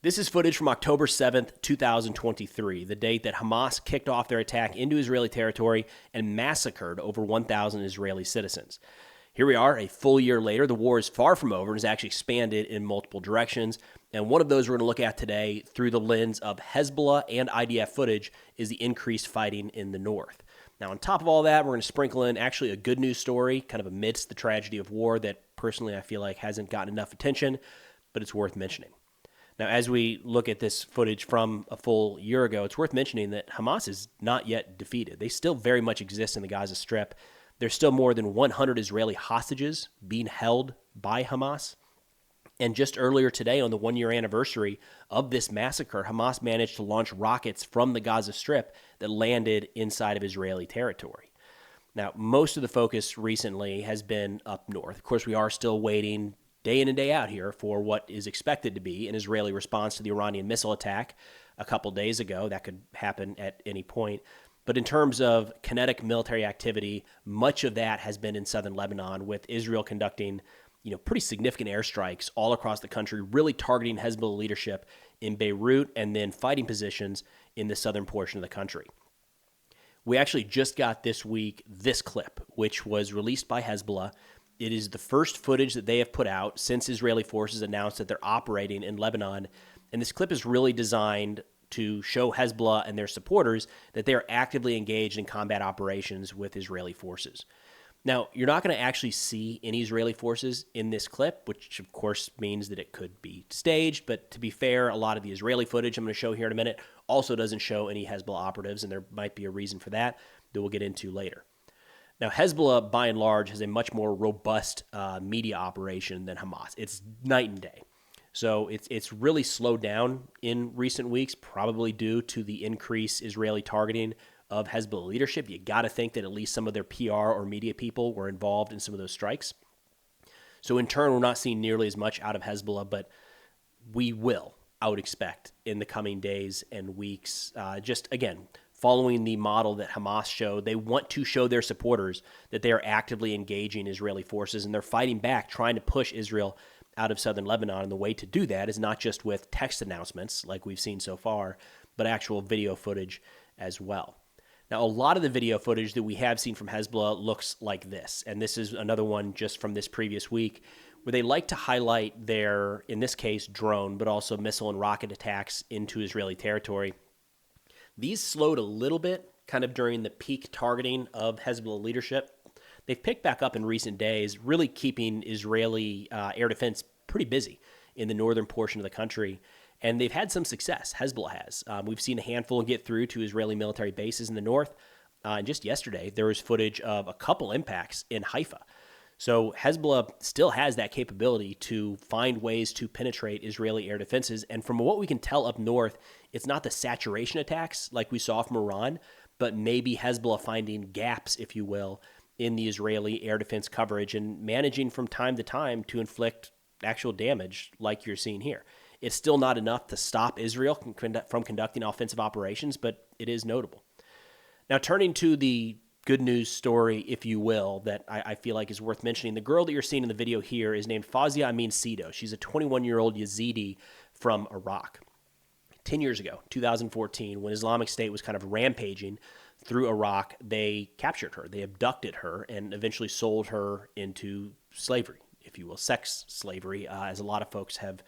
This is footage from October 7th, 2023, the date that Hamas kicked off their attack into Israeli territory and massacred over 1,000 Israeli citizens. Here we are, a full year later. The war is far from over and has actually expanded in multiple directions. And one of those we're going to look at today through the lens of Hezbollah and IDF footage is the increased fighting in the north. Now, on top of all that, we're going to sprinkle in actually a good news story, kind of amidst the tragedy of war that personally I feel like hasn't gotten enough attention, but it's worth mentioning. Now, as we look at this footage from a full year ago, it's worth mentioning that Hamas is not yet defeated. They still very much exist in the Gaza Strip. There's still more than 100 Israeli hostages being held by Hamas. And just earlier today, on the one-year anniversary of this massacre, Hamas managed to launch rockets from the Gaza Strip that landed inside of Israeli territory. Now, most of the focus recently has been up north. Of course, we are still waiting day in and day out here for what is expected to be an Israeli response to the Iranian missile attack a couple days ago. That could happen at any point. But in terms of kinetic military activity, much of that has been in southern Lebanon, with Israel conducting pretty significant airstrikes all across the country, really targeting Hezbollah leadership in Beirut and then fighting positions in the southern portion of the country. We actually just got this week this clip, which was released by Hezbollah. It is the first footage that they have put out since Israeli forces announced that they're operating in Lebanon. And this clip is really designed to show Hezbollah and their supporters that they are actively engaged in combat operations with Israeli forces. Now, you're not going to actually see any Israeli forces in this clip, which of course means that it could be staged. But to be fair, a lot of the Israeli footage I'm going to show here in a minute also doesn't show any Hezbollah operatives, and there might be a reason for that we'll get into later. Now, Hezbollah, by and large, has a much more robust media operation than Hamas. It's night and day. So it's really slowed down in recent weeks, probably due to the increased Israeli targeting of Hezbollah leadership. You got to think that at least some of their PR or media people were involved in some of those strikes. So in turn, we're not seeing nearly as much out of Hezbollah, but we will, I would expect, in the coming days and weeks. Just, again, following the model that Hamas showed, they want to show their supporters that they are actively engaging Israeli forces and they're fighting back, trying to push Israel out of southern Lebanon. And the way to do that is not just with text announcements like we've seen so far, but actual video footage as well. Now, a lot of the video footage that we have seen from Hezbollah looks like this. And this is another one just from this previous week where they like to highlight their, in this case, drone, but also missile and rocket attacks into Israeli territory. These slowed a little bit kind of during the peak targeting of Hezbollah leadership. They've picked back up in recent days, really keeping Israeli air defense pretty busy in the northern portion of the country. And they've had some success, Hezbollah has. We've seen a handful get through to Israeli military bases in the north. And just yesterday, there was footage of a couple impacts in Haifa. So Hezbollah still has that capability to find ways to penetrate Israeli air defenses. And from what we can tell up north, it's not the saturation attacks like we saw from Iran, but maybe Hezbollah finding gaps, if you will, in the Israeli air defense coverage and managing from time to time to inflict actual damage like you're seeing here. It's still not enough to stop Israel from conducting offensive operations, but it is notable. Now, turning to the good news story, if you will, that I feel like is worth mentioning. The girl that you're seeing in the video here is named Fawzia Amin Sido. She's a 21-year-old Yazidi from Iraq. 10 years ago, 2014, when Islamic State was kind of rampaging through Iraq, they captured her. They abducted her and eventually sold her into slavery, if you will, sex slavery, as a lot of folks have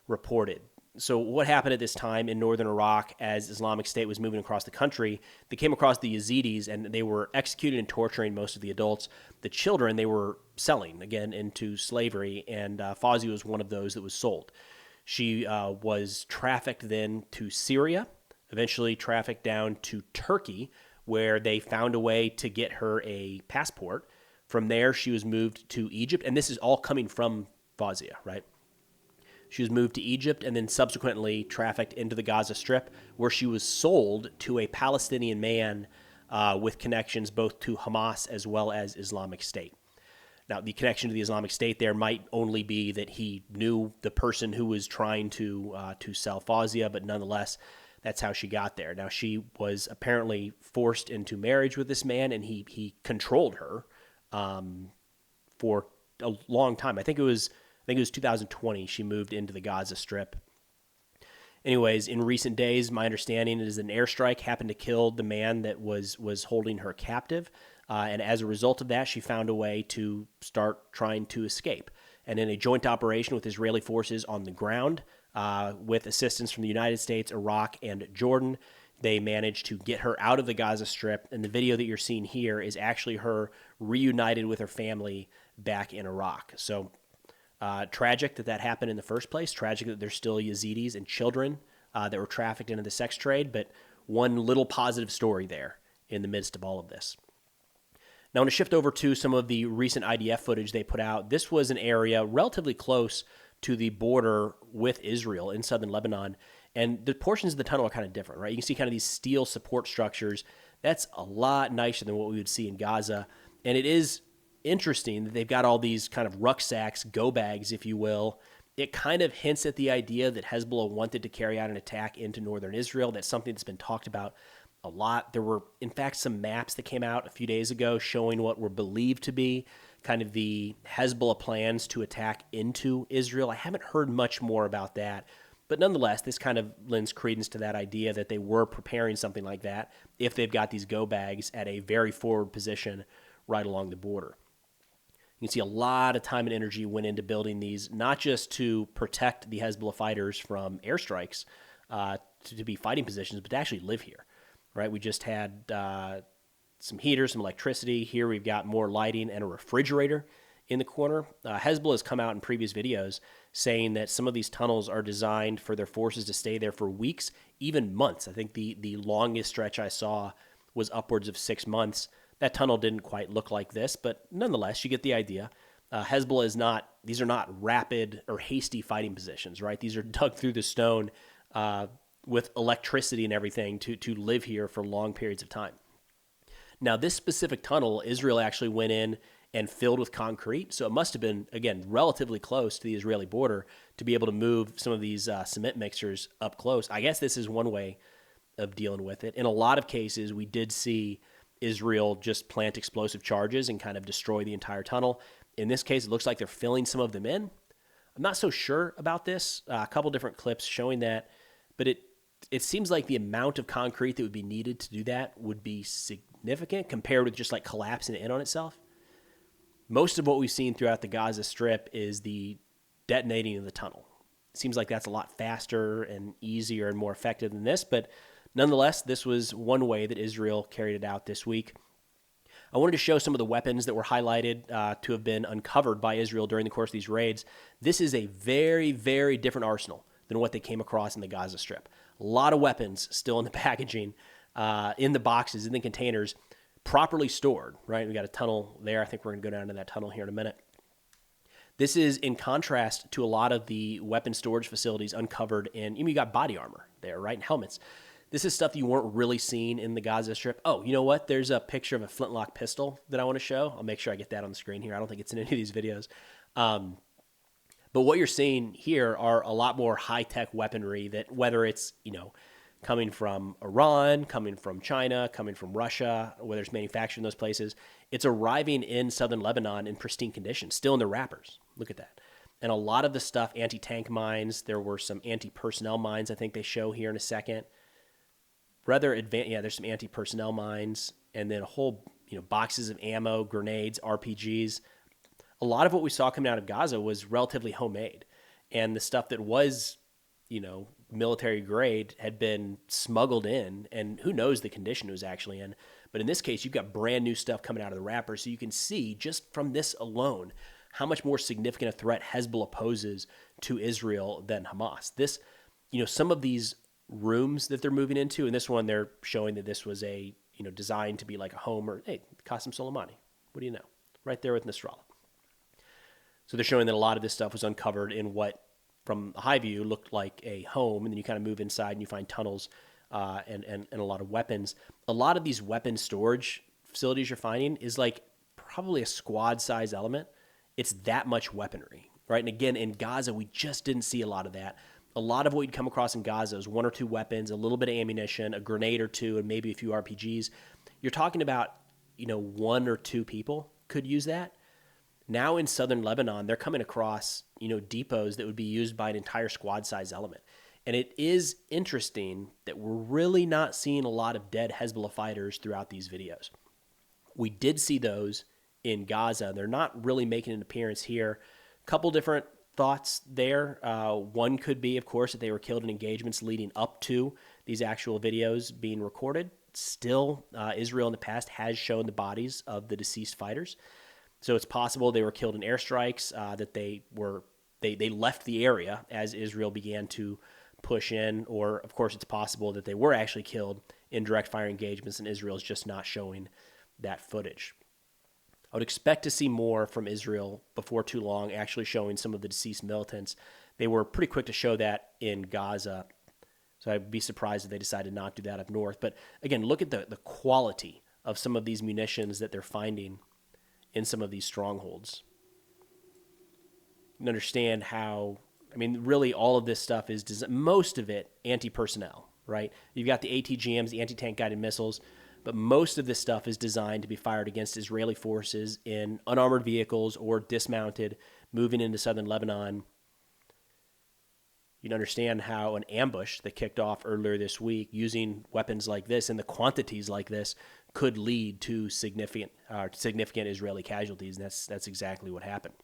reported. So what happened at this time in northern Iraq as Islamic State was moving across the country? They came across the Yazidis and they were executing and torturing most of the adults. The children they were selling, again, into slavery, and Fawzia was one of those that was sold. She was trafficked then to Syria, eventually trafficked down to Turkey, where they found a way to get her a passport. From there, she was moved to Egypt, and this is all coming from Fawzia, right? She was moved to Egypt and then subsequently trafficked into the Gaza Strip, where she was sold to a Palestinian man with connections both to Hamas as well as Islamic State. Now, the connection to the Islamic State there might only be that he knew the person who was trying to sell Fawzia, but nonetheless, that's how she got there. Now, she was apparently forced into marriage with this man, and he controlled her for a long time. I think it was 2020 she moved into the Gaza Strip. Anyways, in recent days, my understanding is an airstrike happened to kill the man that was holding her captive. And as a result of that, she found a way to start trying to escape. And in a joint operation with Israeli forces on the ground, with assistance from the United States, Iraq, and Jordan, they managed to get her out of the Gaza Strip. And the video that you're seeing here is actually her reunited with her family back in Iraq. So tragic that happened in the first place. Tragic that there's still Yazidis and children that were trafficked into the sex trade. But one little positive story there in the midst of all of this. Now, I want to shift over to some of the recent IDF footage they put out. This was an area relatively close to the border with Israel in southern Lebanon. And the portions of the tunnel are kind of different, right? You can see kind of these steel support structures. That's a lot nicer than what we would see in Gaza. And it is interesting that they've got all these kind of rucksacks, go bags, if you will. It kind of hints at the idea that Hezbollah wanted to carry out an attack into northern Israel. That's something that's been talked about a lot. There were, in fact, some maps that came out a few days ago showing what were believed to be kind of the Hezbollah plans to attack into Israel. I haven't heard much more about that, but nonetheless, this kind of lends credence to that idea that they were preparing something like that if they've got these go bags at a very forward position right along the border. You can see a lot of time and energy went into building these, not just to protect the Hezbollah fighters from airstrikes, to be fighting positions, but to actually live here. Right, we just had some heaters, some electricity. Here we've got more lighting and a refrigerator in the corner. Hezbollah has come out in previous videos saying that some of these tunnels are designed for their forces to stay there for weeks, even months. I think the longest stretch I saw was upwards of 6 months. That tunnel didn't quite look like this, but nonetheless, you get the idea. Hezbollah is not; these are not rapid or hasty fighting positions, right? These are dug through the stone with electricity and everything to live here for long periods of time. Now, this specific tunnel, Israel actually went in and filled with concrete, so it must have been, again, relatively close to the Israeli border to be able to move some of these cement mixers up close. I guess this is one way of dealing with it. In a lot of cases, we did see Israel just plant explosive charges and kind of destroy the entire tunnel. In this case, it looks like they're filling some of them in. I'm not so sure about this. A couple different clips showing that, but it seems like the amount of concrete that would be needed to do that would be significant compared with just like collapsing it in on itself. Most of what we've seen throughout the Gaza Strip is the detonating of the tunnel. It seems like that's a lot faster and easier and more effective than this, but nonetheless, this was one way that Israel carried it out this week. I wanted to show some of the weapons that were highlighted to have been uncovered by Israel during the course of these raids. This is a very, very different arsenal than what they came across in the Gaza Strip. A lot of weapons still in the packaging, in the boxes, in the containers, properly stored, right? We got a tunnel there. I think we're going to go down to that tunnel here in a minute. This is in contrast to a lot of the weapon storage facilities uncovered in, you got body armor there, right? And helmets. This is stuff you weren't really seeing in the Gaza Strip. Oh, you know what? There's a picture of a flintlock pistol that I want to show. I'll make sure I get that on the screen here. I don't think it's in any of these videos. But what you're seeing here are a lot more high-tech weaponry that, whether it's, coming from Iran, coming from China, coming from Russia, whether it's manufactured in those places, it's arriving in southern Lebanon in pristine condition, still in the wrappers. Look at that. And a lot of the stuff, anti-tank mines, there were some anti-personnel mines I think they show here in a second. Rather advanced, there's some anti-personnel mines, and then a whole, boxes of ammo, grenades, RPGs. A lot of what we saw coming out of Gaza was relatively homemade. And the stuff that was, military grade had been smuggled in, and who knows the condition it was actually in. But in this case, you've got brand new stuff coming out of the wrapper. So you can see just from this alone how much more significant a threat Hezbollah poses to Israel than Hamas. This, some of these rooms that they're moving into, and this one they're showing that this was a, designed to be like a home, or, hey, Qasem Soleimani. What do you know? Right there with Nasrallah. So they're showing that a lot of this stuff was uncovered in what, from a high view, looked like a home, and then you kind of move inside and you find tunnels and a lot of weapons. A lot of these weapon storage facilities you're finding is like probably a squad-size element. It's that much weaponry, right? And again, in Gaza, we just didn't see a lot of that. A lot of what you'd come across in Gaza is one or two weapons, a little bit of ammunition, a grenade or two, and maybe a few RPGs. You're talking about, one or two people could use that. Now in southern Lebanon, they're coming across, depots that would be used by an entire squad-size element. And it is interesting that we're really not seeing a lot of dead Hezbollah fighters throughout these videos. We did see those in Gaza. They're not really making an appearance here. A couple different thoughts there. One could be, of course, that they were killed in engagements leading up to these actual videos being recorded. Still, Israel in the past has shown the bodies of the deceased fighters. So it's possible they were killed in airstrikes, that they left the area as Israel began to push in, or of course it's possible that they were actually killed in direct fire engagements and Israel is just not showing that footage. I would expect to see more from Israel before too long, actually showing some of the deceased militants. They were pretty quick to show that in Gaza, so I'd be surprised if they decided not to do that up north. But again, look at the quality of some of these munitions that they're finding in some of these strongholds. You can understand how, really all of this stuff is, most of it, anti-personnel, right? You've got the ATGMs, the anti-tank guided missiles, but most of this stuff is designed to be fired against Israeli forces in unarmored vehicles or dismounted, moving into southern Lebanon. You can understand how an ambush that kicked off earlier this week using weapons like this and the quantities like this could lead to significant Israeli casualties, and that's exactly what happened.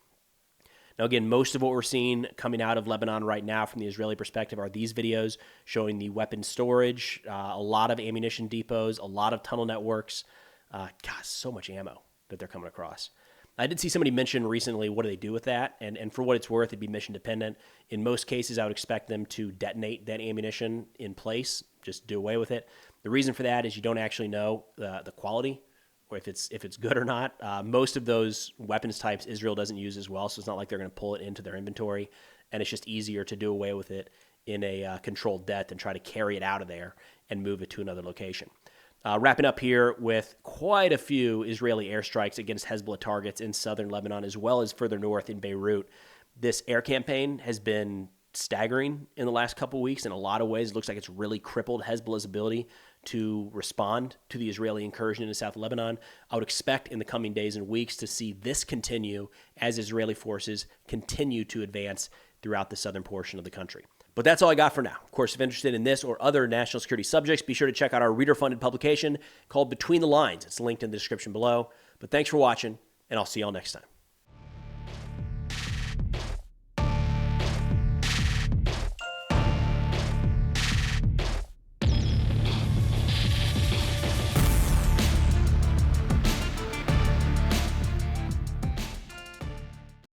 Now, again, most of what we're seeing coming out of Lebanon right now from the Israeli perspective are these videos showing the weapon storage, a lot of ammunition depots, a lot of tunnel networks. So much ammo that they're coming across. I did see somebody mention recently, what do they do with that? And for what it's worth, it'd be mission dependent. In most cases, I would expect them to detonate that ammunition in place, just do away with it. The reason for that is you don't actually know the quality, or if it's good or not. Most of those weapons types Israel doesn't use as well, so it's not like they're going to pull it into their inventory, and it's just easier to do away with it in a controlled det than try to carry it out of there and move it to another location. Wrapping up here with quite a few Israeli airstrikes against Hezbollah targets in southern Lebanon, as well as further north in Beirut. This air campaign has been staggering in the last couple weeks. In a lot of ways, it looks like it's really crippled Hezbollah's ability to respond to the Israeli incursion into South Lebanon. I would expect in the coming days and weeks to see this continue as Israeli forces continue to advance throughout the southern portion of the country. But that's all I got for now. Of course, if interested in this or other national security subjects, be sure to check out our reader-funded publication called Between the Lines. It's linked in the description below. But thanks for watching, and I'll see y'all next time.